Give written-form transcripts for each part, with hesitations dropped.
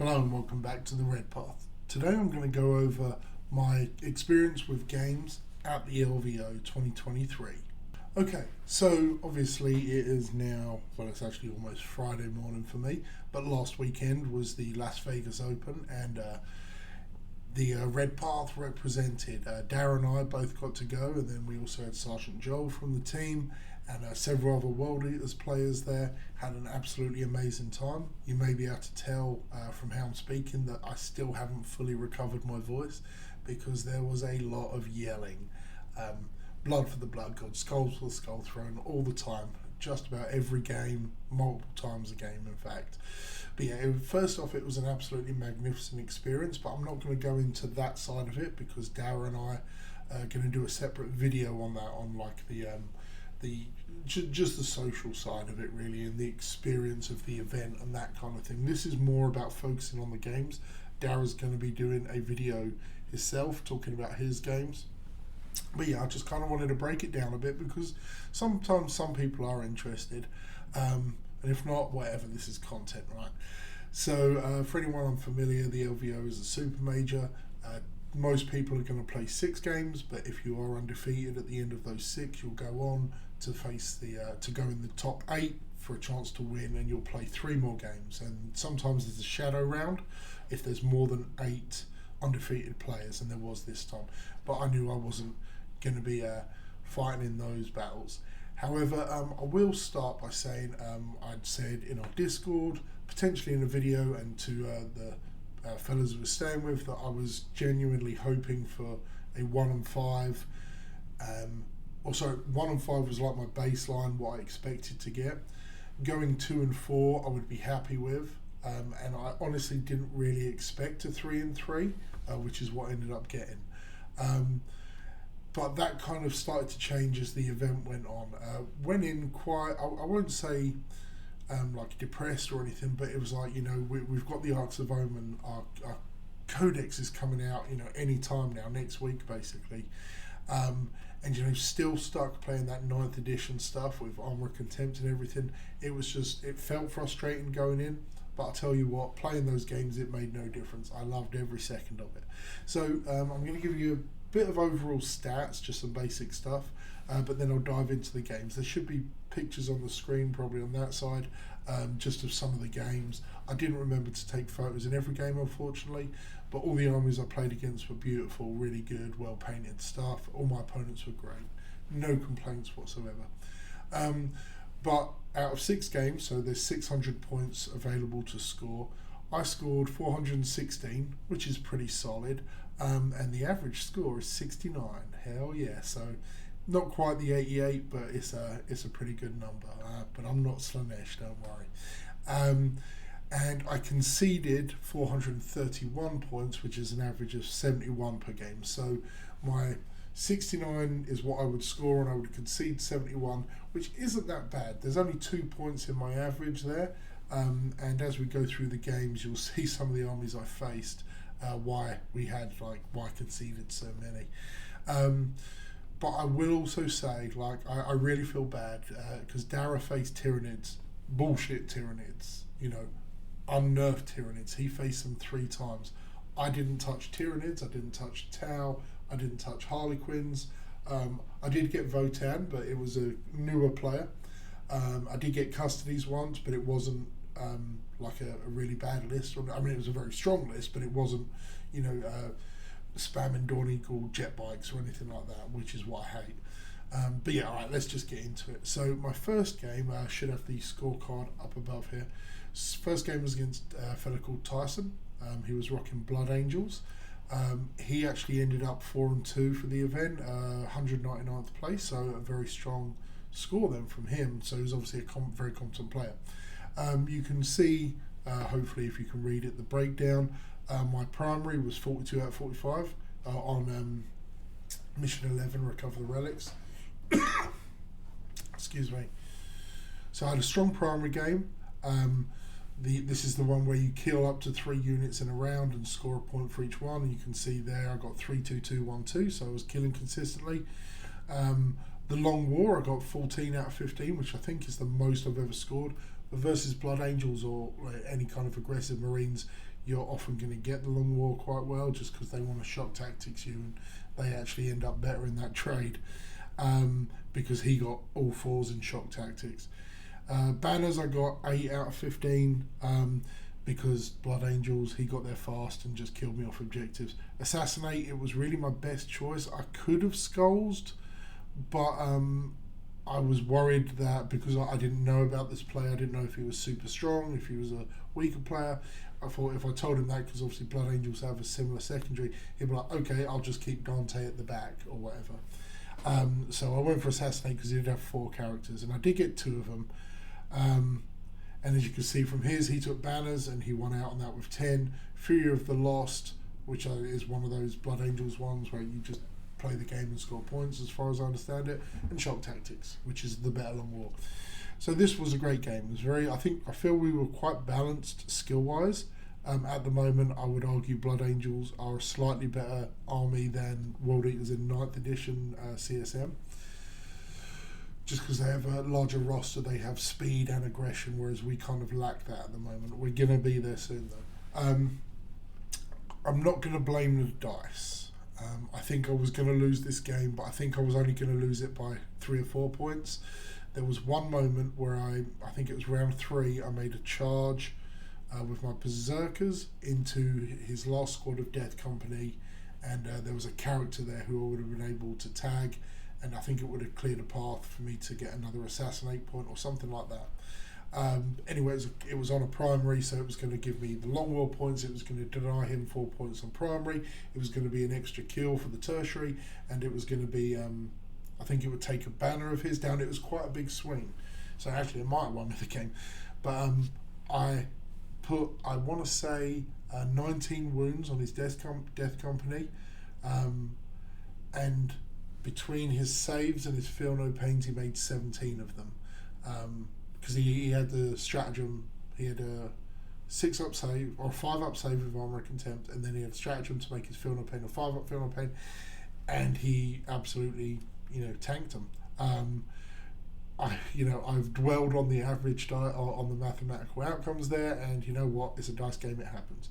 Hello and welcome back to the Red Path. Today I'm going to go over my experience with games at the LVO2023. Okay, so obviously it is now, well, it's actually almost Friday morning for me, but last weekend was the Las Vegas Open, and the Red Path represented. Darren and I both got to go, and then we also had Sergeant Joel from the team, and several other World Eaters players there. Had an absolutely amazing time. You may be able to tell from how I'm speaking that I still haven't fully recovered my voice because there was a lot of yelling. Blood for the blood god, skulls for the skull thrown all the time, just about every game, multiple times a game in fact. But yeah, first off, it was an absolutely magnificent experience, but I'm not going to go into that side of it because Dara and I are going to do a separate video on that, on like the just the social side of it really, and the experience of the event and that kind of thing. This is more about focusing on the games. Dara's going to be doing a video himself talking about his games. But yeah, I just kind of wanted to break it down a bit because sometimes some people are interested, and if not, whatever, this is content, right? So for anyone unfamiliar, the LVO is a super major. Most people are going to play 6 games, but if you are undefeated at the end of those 6, you'll go on to face to go in the top 8 for a chance to win, and you'll play 3 more games. And sometimes there's a shadow round if there's more than 8 undefeated players, and there was this time. But I knew I wasn't going to be fighting in those battles. However, I will start by saying I'd said in our Discord, potentially in a video, and to the fellas we were staying with, that I was genuinely hoping for a 1 and 5. 1 and 5 was like my baseline, what I expected to get. Going 2 and 4, I would be happy with. And I honestly didn't really expect a 3 and 3, which is what I ended up getting. But that kind of started to change as the event went on. Went in quite, I won't say like depressed or anything, but it was like, you know, we've got the Arcs of Omen, our codex is coming out, you know, any time now, next week basically. And you know, still stuck playing that 9th edition stuff with Armor of Contempt and everything. It was just, it felt frustrating going in. But I'll tell you what, playing those games, it made no difference. I loved every second of it. So I'm going to give you a bit of overall stats, just some basic stuff, but then I'll dive into the games. There should be pictures on the screen, probably on that side, just of some of the games. I didn't remember to take photos in every game, unfortunately, but all the armies I played against were beautiful, really good, well-painted stuff. All my opponents were great. No complaints whatsoever. But out of 6 games, so there's 600 points available to score, I scored 416, which is pretty solid, and the average score is 69. Hell yeah! So not quite the 88, but it's a pretty good number. But I'm not Slanesh, don't worry. And I conceded 431 points, which is an average of 71 per game. So my 69 is what I would score, and I would concede 71, which isn't that bad. There's only 2 points in my average there, and as we go through the games, you'll see some of the armies I faced, why I conceded so many. But I will also say, like, I really feel bad because Dara faced Tyranids, bullshit Tyranids, you know, unnerved Tyranids. He faced them 3 times. I didn't touch Tyranids, I didn't touch Tau, I didn't touch Harlequins. I did get Votann, but it was a newer player. I did get Custodes once, but it wasn't like a really bad list. I mean, it was a very strong list, but it wasn't, you know, spamming Dawn Eagle jet bikes or anything like that, which is what I hate. But yeah, all right, let's just get into it. So my first game, I should have the scorecard up above here. First game was against a fella called Tyson. He was rocking Blood Angels. He actually ended up 4 and 2 for the event, 199th place, so a very strong score then from him. So he was obviously a very competent player. You can see, hopefully if you can read it, the breakdown. My primary was 42 out of 45 on Mission 11, Recover the Relics. Excuse me. So I had a strong primary game. This is the one where you kill up to 3 units in a round and score a point for each one. And you can see there I got 3-2-2-1-2, so I was killing consistently. The Long War, I got 14 out of 15, which I think is the most I've ever scored. But versus Blood Angels or like, any kind of aggressive Marines, you're often going to get the long war quite well just because they want to shock tactics you, and they actually end up better in that trade because he got all fours in shock tactics. Banners I got 8 out of 15 because Blood Angels, he got there fast and just killed me off objectives. Assassinate, it was really my best choice. I could have Skulls, but I was worried that because I didn't know about this player, I didn't know if he was super strong, if he was a weaker player. I thought if I told him that, because obviously Blood Angels have a similar secondary, he'd be like, okay, I'll just keep Dante at the back or whatever. So I went for Assassinate because he did have 4 characters, and I did get 2 of them. And as you can see from his, he took Banners and he won out on that with 10. Fury of the Lost, which is one of those Blood Angels ones where you just play the game and score points as far as I understand it, and Shock Tactics, which is the better long war. So this was a great game. It was I feel we were quite balanced skill-wise. At the moment, I would argue Blood Angels are a slightly better army than World Eaters in 9th edition CSM. Just because they have a larger roster, they have speed and aggression, whereas we kind of lack that at the moment. We're going to be there soon, though. I'm not going to blame the dice. I think I was going to lose this game, but I think I was only going to lose it by 3 or 4 points. There was one moment where I think it was round 3, I made a charge with my Berserkers into his last squad of Death Company, and there was a character there who I would have been able to tag, and I think it would have cleared a path for me to get another Assassinate point or something like that. Anyway, it was on a primary, so it was going to give me the long war points, it was going to deny him 4 points on primary, it was going to be an extra kill for the tertiary, and it was going to be, I think it would take a banner of his down. It was quite a big swing. So actually it might have won me the game. But I want to say 19 wounds on his Death Company, and between his saves and his feel no pains, he made 17 of them. Because he had the stratagem, he had a 6 up save or 5 up save with armor contempt, and then he had stratagem to make his feel no pain, or 5 up feel no pain, and he absolutely tanked them. I've dwelled on the average on the mathematical outcomes there, and you know what? It's a dice game; it happens.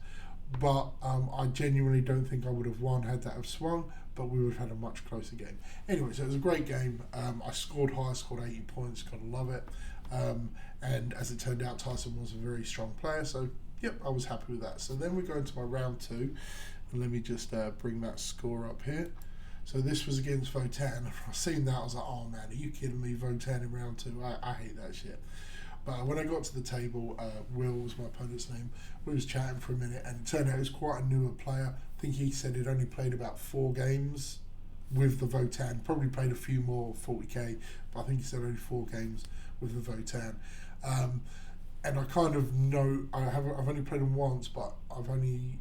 But I genuinely don't think I would have won had that have swung, but we would have had a much closer game. Anyway, so it was a great game. I scored high, scored 80 points. Gotta love it. And as it turned out, Tyson was a very strong player, so yep, I was happy with that. So then we go into my round 2, and let me just bring that score up here. So this was against Votann. I seen that, I was like, oh man, are you kidding me? Votann in round 2, I hate that shit. But when I got to the table, Will was my opponent's name. We was chatting for a minute, and it turned out he was quite a newer player. I think he said he'd only played about 4 games with the Votann. Probably played a few more 40k, but I think he said only 4 games with the Votann. And I kind of know I've only played him once, but I've only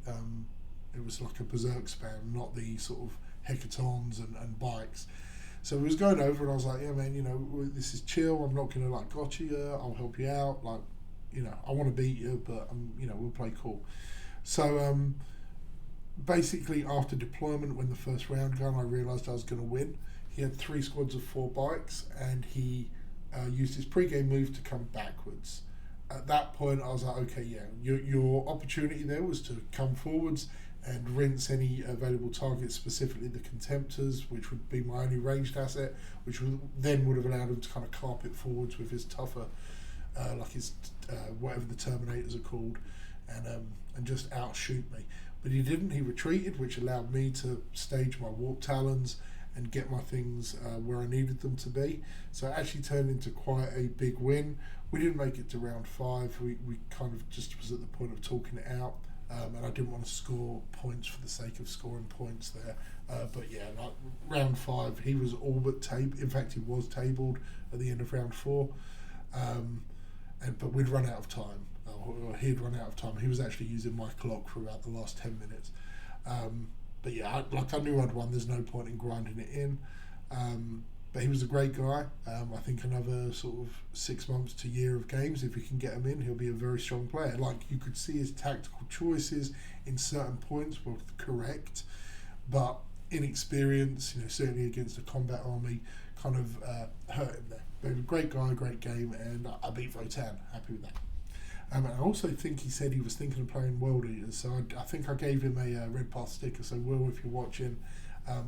it was like a Berserk spam, not the sort of hecatons and bikes. So we was going over, and I was like, yeah man, this is chill, I'm not gonna like gotcha you, I'll help you out, like, I want to beat you, but we'll play cool. So basically after deployment, when the first round gun, I realised I was going to win. He had 3 squads of 4 bikes, and he used his pre-game move to come backwards. At that point I was like, okay, yeah, your opportunity there was to come forwards and rinse any available targets, specifically the Contemptors, which would be my only ranged asset, which would have allowed him to kind of carpet forwards with his tougher, like his whatever the Terminators are called, and just outshoot me. But he didn't. He retreated, which allowed me to stage my Warp Talons and get my things where I needed them to be. So it actually turned into quite a big win. We didn't make it to round 5. We kind of just was at the point of talking it out. And I didn't want to score points for the sake of scoring points there. But yeah, like round 5, he was all but tabled. In fact, he was tabled at the end of round 4. But we'd run out of time. Or he'd run out of time. He was actually using my clock for about the last 10 minutes. But yeah, I knew I'd won. There's no point in grinding it in. But he was a great guy. I think another sort of 6 months to year of games, if we can get him in, he'll be a very strong player. Like, you could see his tactical choices in certain points were correct, but inexperience, certainly against a combat army, kind of hurt him there. But he was a great guy, great game, and I beat Votann. Happy with that. And I also think he said he was thinking of playing World Eaters, so I think I gave him a Red Path sticker. So Will, if you're watching, I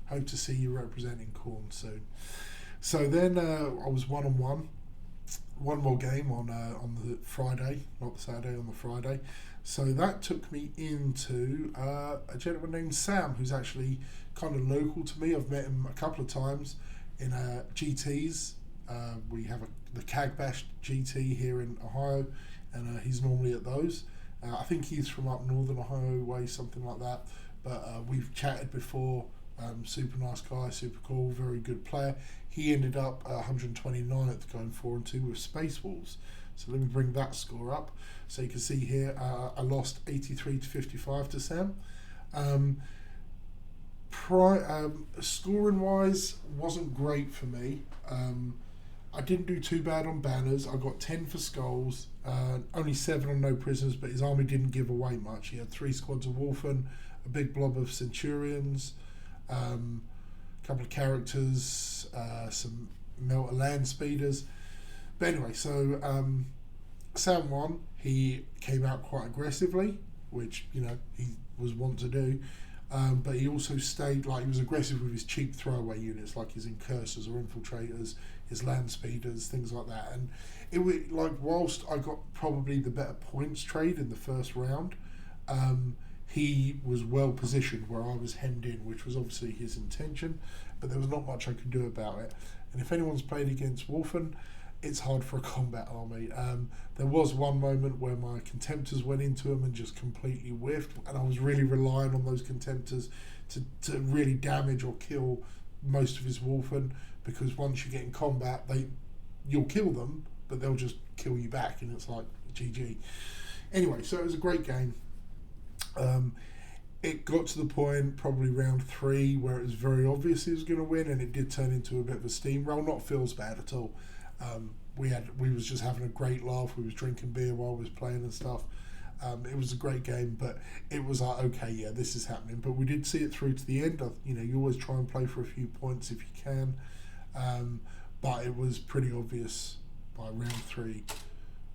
hope to see you representing Khorne soon. So then I was 1-on-1. One more game on the Friday, not the Saturday, on the Friday. So that took me into a gentleman named Sam, who's actually kind of local to me. I've met him a couple of times in GTs. We have the Cag Bash GT here in Ohio, and he's normally at those. I think he's from up northern Ohio way, something like that. But we've chatted before. Super nice guy, super cool, very good player. He ended up 129th going 4-2 with Space Wolves. So let me bring that score up. So you can see here, I lost 83-55 to Sam. Scoring wise, wasn't great for me. I didn't do too bad on banners. I got 10 for skulls, only 7 on no prisoners, but his army didn't give away much. He had 3 squads of Wolfen, a big blob of Centurions, a couple of characters, some Melter land speeders. But anyway, so Sam won. He came out quite aggressively, which he was wont to do. But he also stayed, like, he was aggressive with his cheap throwaway units, like his incursors or infiltrators, his land speeders, things like that. And it was like, whilst I got probably the better points trade in the first round, he was well positioned where I was hemmed in, which was obviously his intention, but there was not much I could do about it. And if anyone's played against Wolfen, it's hard for a combat army. There was one moment where my Contemptors went into him and just completely whiffed, and I was really relying on those Contemptors to really damage or kill most of his Wolfen, because once you get in combat, you'll kill them, but they'll just kill you back, and it's like GG. Anyway, so it was a great game. It got to the point, probably round 3, where it was very obvious he was going to win, and it did turn into a bit of a steamroll. Not feels bad at all. We was just having a great laugh. We was drinking beer while we was playing and stuff. It was a great game, but it was like, okay, yeah, this is happening. But we did see it through to the end. You always try and play for a few points if you can, but it was pretty obvious by round 3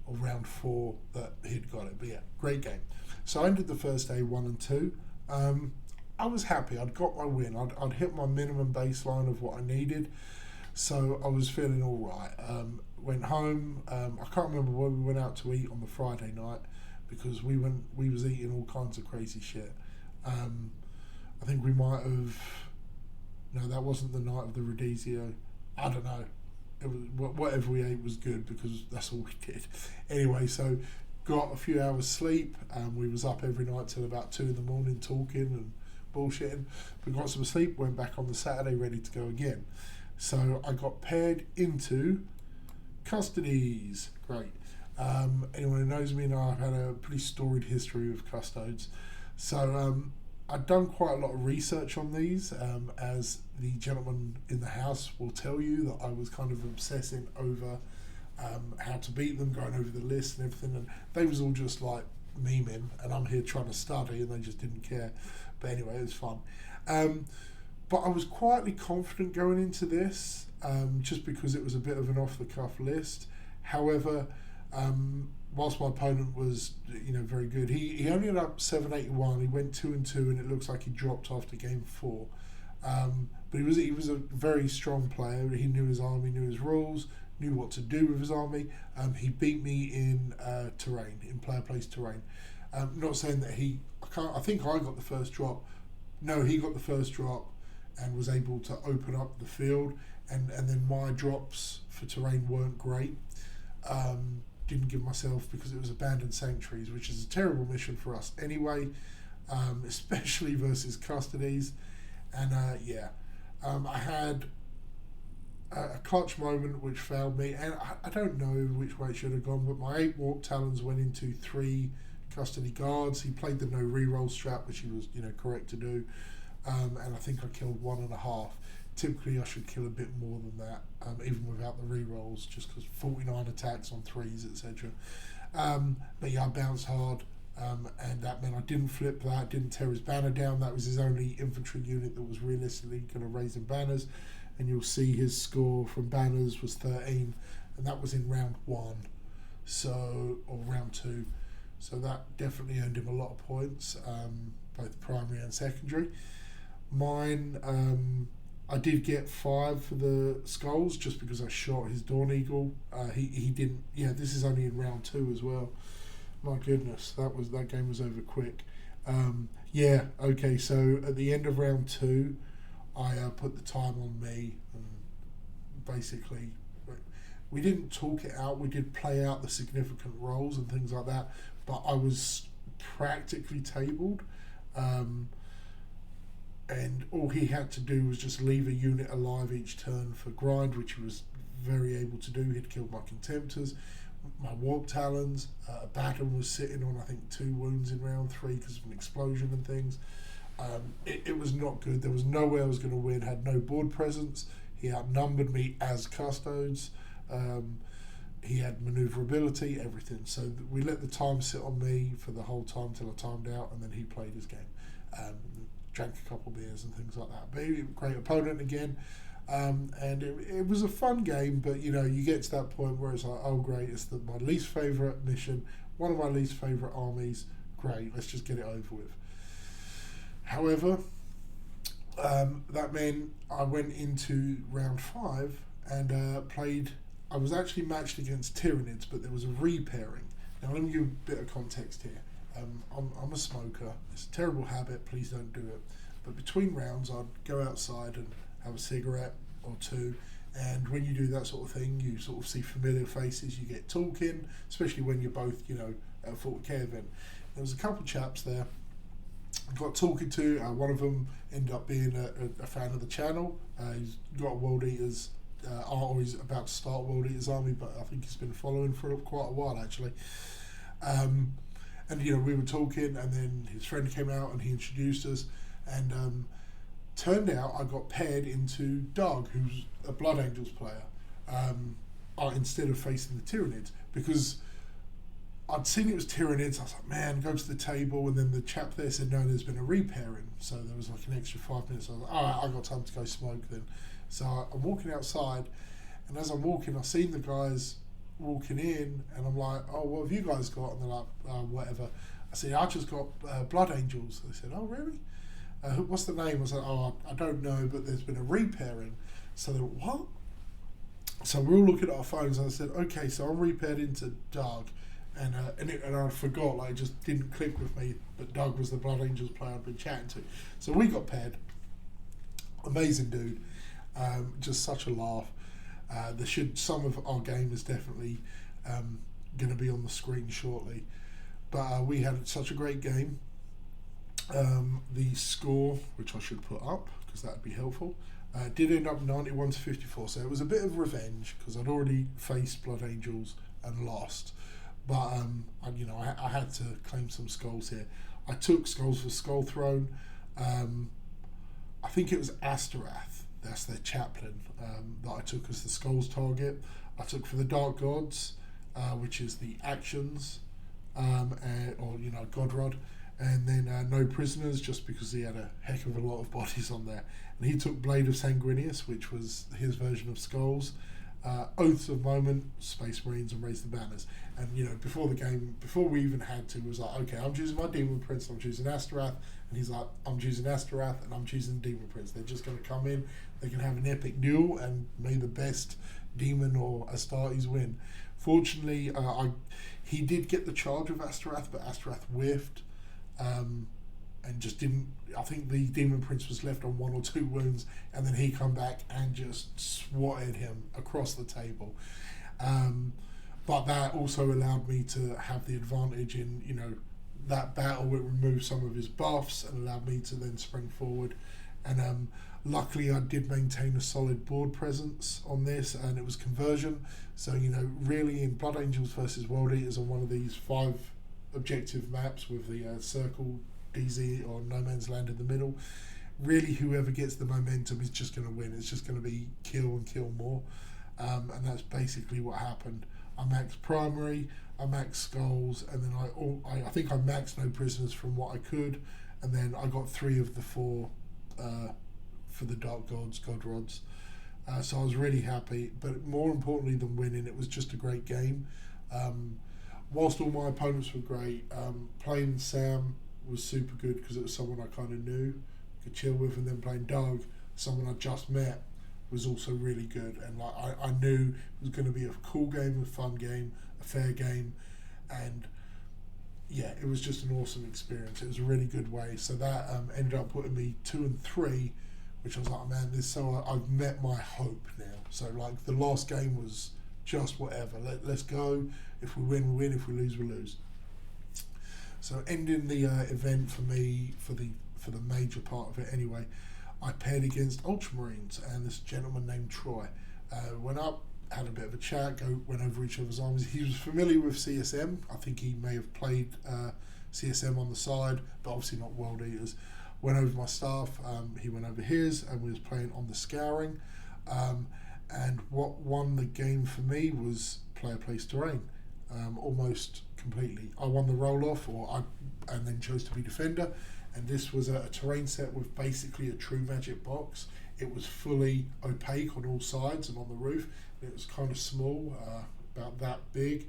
or round 4 that he'd got it. But yeah, great game. So I ended the first day 1-2. I was happy. I'd got my win. I'd hit my minimum baseline of what I needed. So I was feeling all right. Went home. I can't remember where we went out to eat on the Friday night, because we was eating all kinds of crazy shit. I think we might have. No, that wasn't the night of the Rodizio. I don't know. It was whatever we ate was good, because that's all we did. Anyway, so got a few hours sleep. We was up every night till about 2 a.m. talking and bullshitting. We got some sleep. Went back on the Saturday ready to go again. So I got paired into Custodes. Great. Anyone who knows me know I've had a pretty storied history with Custodes. So I've done quite a lot of research on these, as the gentleman in the house will tell you, that I was kind of obsessing over how to beat them, going over the list and everything, and they was all just like memeing, and I'm here trying to study, and they just didn't care. But anyway, it was fun. But I was quietly confident going into this, just because it was a bit of an off-the-cuff list. However, whilst my opponent was, very good, he only ended up 781. He went 2-2, and it looks like he dropped after game 4. But he was a very strong player. He knew his army, knew his rules, knew what to do with his army. He beat me in terrain, in player place terrain. Not saying that I think I got the first drop. No, he got the first drop and was able to open up the field, and then my drops for terrain weren't great. Didn't give myself, because it was abandoned sanctuaries, which is a terrible mission for us anyway, especially versus Custodes. And I had a clutch moment which failed me, and I don't know which way it should have gone, but my 8 Warp Talons went into 3 Custody Guards. He played the no reroll strat, which he was correct to do, and I think I killed 1.5. Typically I should kill a bit more than that, even without the rerolls, just because 49 attacks on 3s, etc. But yeah, I bounced hard, and that meant I didn't flip that, didn't tear his banner down. That was his only infantry unit that was realistically going to raise in banners. and you'll see his score from banners was 13, and that was in round 1, or round 2. So that definitely earned him a lot of points, both primary and secondary. Mine, I did get 5 for the skulls just because I shot his Dawn Eagle. He didn't. Yeah, this is only in round 2 as well. My goodness, that game was over quick. Okay. So at the end of round 2, I put the time on me, and basically we didn't talk it out. We did play out the significant roles and things like that, but I was practically tabled. And all he had to do was just leave a unit alive each turn for grind, which he was very able to do. He'd killed my Contemptors, my Warp Talons. Batten was sitting on, I think, 2 wounds in round 3 because of an explosion and things. It was not good. There was no way I was going to win. Had no board presence. He outnumbered me as Custodes. He had manoeuvrability, everything. So we let the time sit on me for the whole time till I timed out, and then he played his game. Drank a couple of beers and things like that. But he was a great opponent again. And it was a fun game, but you get to that point where it's like, oh great, it's my least favourite mission, one of my least favourite armies. Great, let's just get it over with. However, that meant I went into round 5 and played. I was actually matched against Tyranids, but there was a repairing. Now let me give a bit of context here. I'm a smoker. It's a terrible habit. Please don't do it. But between rounds, I'd go outside and have a cigarette or 2. And when you do that sort of thing, you sort of see familiar faces. You get talking, especially when you're both, at a 40k event. There was a couple of chaps there I got talking to. One of them ended up being a fan of the channel. He's got a World Eaters or he's about to start World Eaters Army, but I think he's been following for quite a while actually. And we were talking, and then his friend came out and he introduced us, and turned out I got paired into Doug, who's a Blood Angels player, instead of facing the Tyranids, because I'd seen it was Tyranids. I was like, man, go to the table, and then the chap there said, no, there's been a repairing, so there was like an extra 5 minutes. I was like, all right, I got time to go smoke then. So I'm walking outside, and as I'm walking, I've seen the guys walking in, and I'm like, oh, what have you guys got? And they're like, whatever. I said, I just got Blood Angels. They said, oh, really? What's the name? I was like, oh, I don't know, but there's been a repairing. So they were, what? So we're all looking at our phones, and I said, okay, so I'm repaired into Doug, and I forgot, like, it just didn't click with me, but Doug was the Blood Angels player I'd been chatting to. So we got paired. Amazing dude. Just such a laugh. Some of our game is definitely going to be on the screen shortly, but we had such a great game. The score, which I should put up because that would be helpful, did end up 91 to 54, so it was a bit of revenge because I'd already faced Blood Angels and lost, but I had to claim some skulls here. I took skulls for Skull Throne. I think it was Asterath. That's their chaplain that I took as the skulls target. I took for the Dark Gods, which is the actions, God Rod, and then no prisoners, just because he had a heck of a lot of bodies on there. And he took Blade of Sanguinius, which was his version of skulls, Oaths of Moment, Space Marines, and Raise the Banners. And before the game, before we even had to, it was like, okay, I'm choosing my Demon Prince, I'm choosing Asterath, and he's like, I'm choosing Asterath, and I'm choosing Demon Prince. They're just going to come in, they can have an epic duel, and may the best Demon or Astartes win. Fortunately, he did get the charge of Asterath, but Asterath whiffed, and just didn't. I think the Demon Prince was left on 1 or 2 wounds, and then he come back and just swatted him across the table. But that also allowed me to have the advantage in, that battle. It removed some of his buffs and allowed me to then spring forward. And luckily I did maintain a solid board presence on this, and it was conversion. So, really in Blood Angels versus World Eaters on one of these 5 objective maps with the circle, DZ, or no man's land in the middle, really whoever gets the momentum is just going to win. It's just going to be kill and kill more. And that's basically what happened. I maxed primary, I maxed skulls, and then I think I maxed no prisoners from what I could, and then I got 3 of the 4 for the Dark Gods, God Rods. So I was really happy. But more importantly than winning, it was just a great game. Um, whilst all my opponents were great, playing Sam was super good because it was someone I kind of knew, could chill with, and then playing Doug, someone I just met, was also really good. And like I knew it was going to be a cool game, a fun game, a fair game, and yeah, it was just an awesome experience. It was a really good way. So that ended up putting me 2-3, which I was like, man, I've met my hope now. So like the last game was just whatever. Let's go. If we win, we win. If we lose, we lose. So ending the event for me for the major part of it anyway, I paired against Ultramarines and this gentleman named Troy. Went up, had a bit of a chat, went over each other's arms. He was familiar with CSM. I think he may have played CSM on the side, but obviously not World Eaters. Went over my stuff, he went over his, and we was playing on the scouring. And what won the game for me was player place terrain, almost completely. I won the roll off, and then chose to be defender. And this was a terrain set with basically a true magic box. It was fully opaque on all sides and on the roof. It was kind of small, about that big,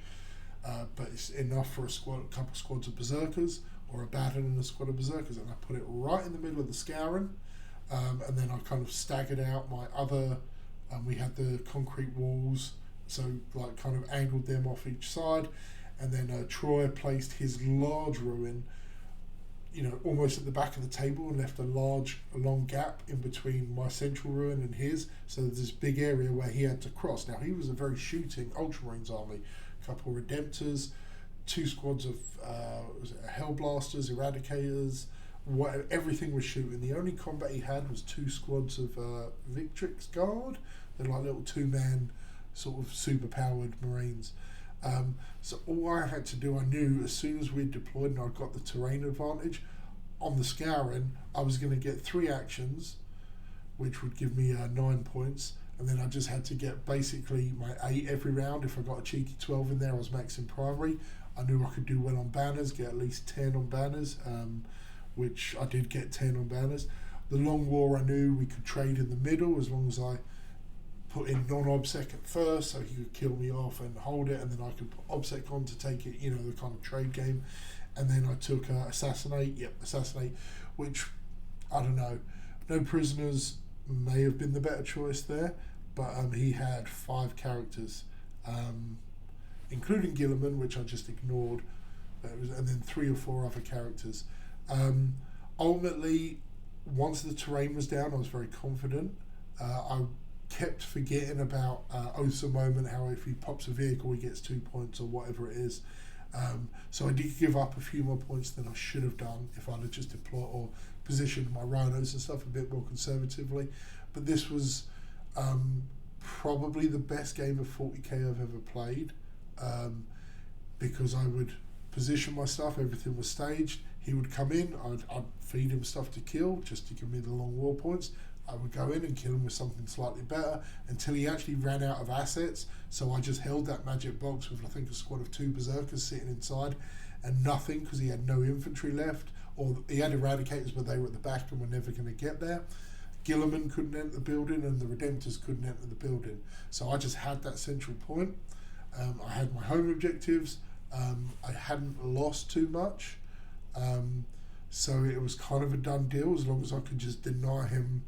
but it's enough for a couple squads of berserkers, or a baton and a squad of berserkers. And I put it right in the middle of the scouring, and then I kind of staggered out my other. We had the concrete walls, so like kind of angled them off each side, and then Troy placed his large ruin, almost at the back of the table, and left a long gap in between my central ruin and his. So there's this big area where he had to cross. Now he was a very shooting Ultramarines army, a couple of Redemptors, 2 squads of Hellblasters, Eradicators. Everything was shooting. The only combat he had was 2 squads of Victrix Guard. They're like little 2-man sort of super powered Marines. So all I had to do, I knew as soon as we deployed and I got the terrain advantage on the scouring, I was going to get 3 actions, which would give me 9 points, and then I just had to get basically my 8 every round. If I got a cheeky 12 in there, I was maxing primary. I knew I could do well on banners, get at least 10 on banners, which I did get 10 on banners. The long war, I knew we could trade in the middle as long as I put in non-obsec at first, so he could kill me off and hold it, and then I could put obsec on to take it, the kind of trade game. And then I took assassinate, which, I don't know, no prisoners may have been the better choice there, but he had 5 characters, including Gilliman, which I just ignored, and then 3 or 4 other characters. Ultimately, once the terrain was down, I was very confident. I kept forgetting about Osa Moment, how if he pops a vehicle he gets 2 points or whatever it is. So I did give up a few more points than I should have done if I'd have just deployed or positioned my rhinos and stuff a bit more conservatively. But this was probably the best game of 40k I've ever played, because I would position my stuff, everything was staged. He would come in, I'd feed him stuff to kill just to give me the long war points. I would go in and kill him with something slightly better until he actually ran out of assets. So I just held that magic box with, I think, a squad of 2 berserkers sitting inside and nothing, because he had no infantry left, or he had eradicators but they were at the back and were never going to get there. Gilliman couldn't enter the building and the Redemptors couldn't enter the building. So I just had that central point. I had my home objectives. I hadn't lost too much. So it was kind of a done deal as long as I could just deny him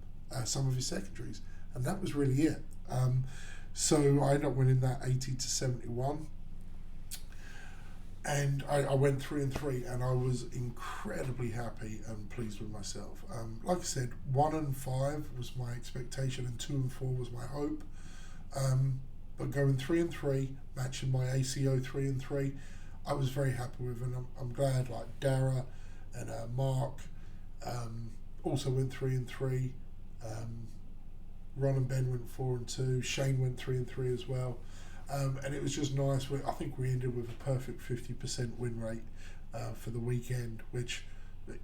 some of his secondaries, and that was really it. So I ended up winning that 80-71, and I went 3-3, and I was incredibly happy and pleased with myself. Like I said, 1 and 5 was my expectation, and 2 and 4 was my hope. But going 3-3, matching my ACO 3-3, I was very happy with, and I'm glad like Dara and Mark also went 3-3. Ron and Ben went 4-2. Shane went 3-3 as well, and it was just nice. I think we ended with a perfect 50% win rate for the weekend, which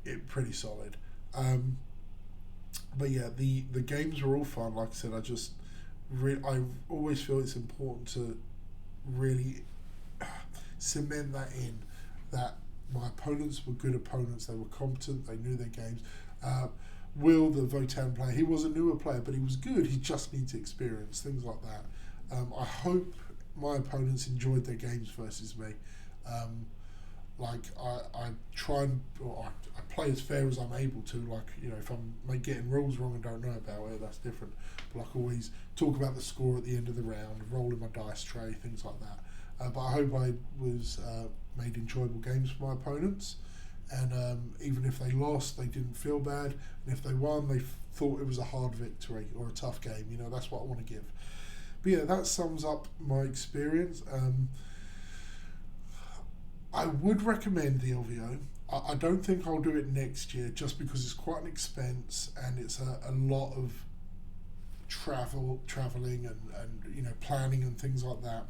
it pretty solid. But yeah, the games were all fun. Like I said, I always feel it's important to really cement that in, that my opponents were good opponents. They were competent. They knew their games. Will, the Votann player, he was a newer player, but he was good. He just needs experience, things like that. I hope my opponents enjoyed their games versus me. I try and I play as fair as I'm able to. Like, you know, if I'm getting rules wrong and don't know about it, that's different. But like always, talk about the score at the end of the round, rolling my dice tray, things like that. But I hope I was made enjoyable games for my opponents, and even if they lost, they didn't feel bad, and if they won, they thought it was a hard victory or a tough game. You know, that's what I want to give. But yeah, that sums up my experience. I would recommend the LVO. I don't think I'll do it next year just because it's quite an expense and it's a lot of traveling and you know, planning and things like that.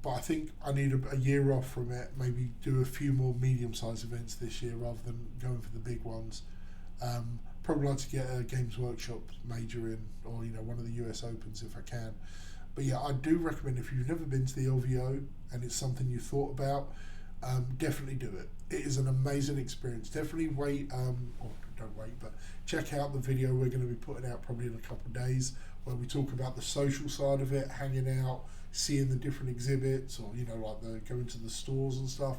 But I think I need a year off from it, maybe do a few more medium-sized events this year rather than going for the big ones. Probably like to get a Games Workshop major in, or you know, one of the US Opens if I can. But yeah, I do recommend, if you've never been to the LVO and it's something you thought about, definitely do it. It is an amazing experience. Definitely wait, or don't wait, but check out the video we're going to be putting out probably in a couple of days, where we talk about the social side of it, hanging out, seeing the different exhibits, or you know, like going to the stores and stuff,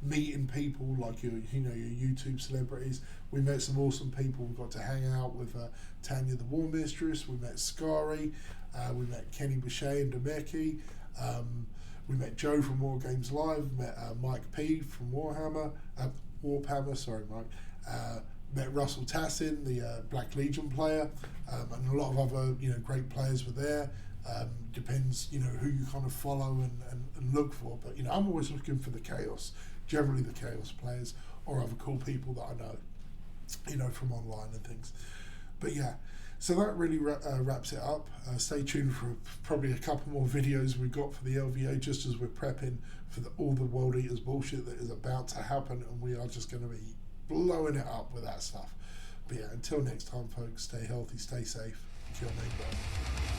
meeting people like your YouTube celebrities. We met some awesome people. We got to hang out with Tanya the War Mistress. We met Scary. We met Kenny Boucher and Demeki. We met Joe from War Games Live. Met Mike P from Warhammer. Warhammer, sorry, Mike. Met Russell Tassin, the Black Legion player, and a lot of other great players were there. Depends who you kind of follow and look for, but I'm always looking for the chaos, generally the chaos players or other cool people that I know from online and things. But yeah, so that really wraps it up. Stay tuned for probably a couple more videos we've got for the LVO, just as we're prepping for all the World Eaters bullshit that is about to happen, and we are just going to be blowing it up with that stuff. But yeah, until next time, folks, stay healthy, stay safe, kill neighbor.